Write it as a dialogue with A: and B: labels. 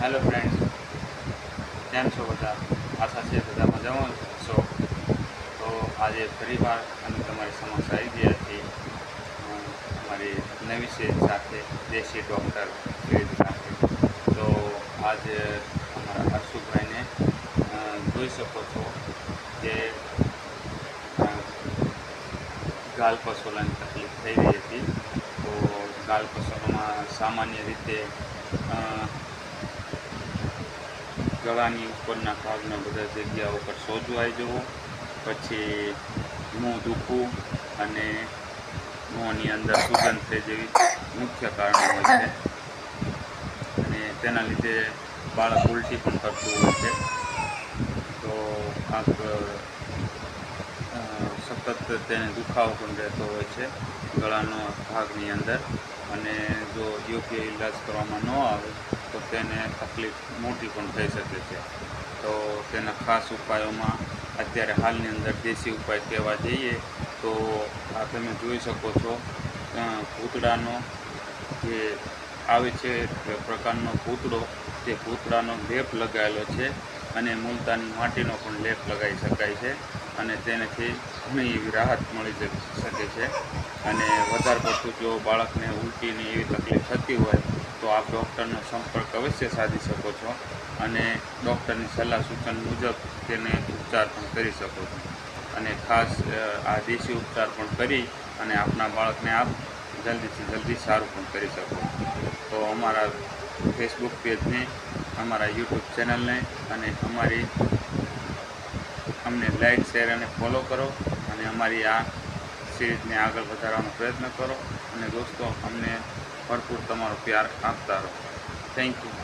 A: Hello friends, કેમ છો બધા? આશા છે બધા મજામાં છો. તો આજે ફરીવાર અમે તમારી સમક્ષ આવી ગયા છીએ અમારી નવી સેલ સાથે, દેશી ડૉક્ટર વેદ સાથે. તો આજે અમારા હર્ષુભાઈને જોઈ શકો છો કે ગાલ પસોલાની તકલીફ થઈ રહી હતી. તો ગાલ પસોલામાં સામાન્ય રીતે ગળાની ઉપરના ભાગના બધા જગ્યા ઉપર સોજો આવી જવો, પછી મોં દુખવું અને મોંની અંદર સુગંધ થઈ જેવી મુખ્ય કારણો હોય છે. અને તેના લીધે બાળક ઉલટી પણ કરતું હોય છે. તો સતત તેને દુખાવો પણ રહેતો હોય છે ગળાનો ભાગની અંદર. અને જો યોગ્ય ઈલાજ કરવામાં ન આવે તો તેને તકલીફ મોટી પણ થઈ શકે છે. તો તેના ખાસ ઉપાયોમાં અત્યારે હાલની અંદર દેશી ઉપાય કહેવા જઈએ તો આ તમે જોઈ શકો છો, ભૂતડાનો જે આવે છે પ્રકારનો ભૂતડો, તે ભૂતડાનો લેપ લગાવેલો છે અને મુલતાની માટીનો પણ લેપ લગાવી શકાય છે. અને તેનાથી ઘણી એવી રાહત મળી શકે છે. અને વધારે પડતું જો બાળકને ઉલટીની એવી તકલીફ થતી હોય તો આપ ડૉક્ટરનો સંપર્ક અવશ્ય સાધી શકો છો અને ડૉક્ટરની સલાહ સૂચન મુજબ તેને ઉપચાર પણ કરી શકો છો. અને ખાસ આ દેશી ઉપચાર પણ કરી અને આપણા બાળકને આપ જલ્દીથી જલ્દી સારું પણ કરી શકો. તો અમારા ફેસબુક પેજને, અમારા યુટ્યુબ ચેનલને અને અમને લાઈક, શેર અને ફોલો કરો અને અમારી આ સિરીઝને આગળ વધારવાનો પ્રયત્ન કરો. અને દોસ્તો, અમને ભરપૂર તમારો પ્યાર આપતા રહો. Thank you.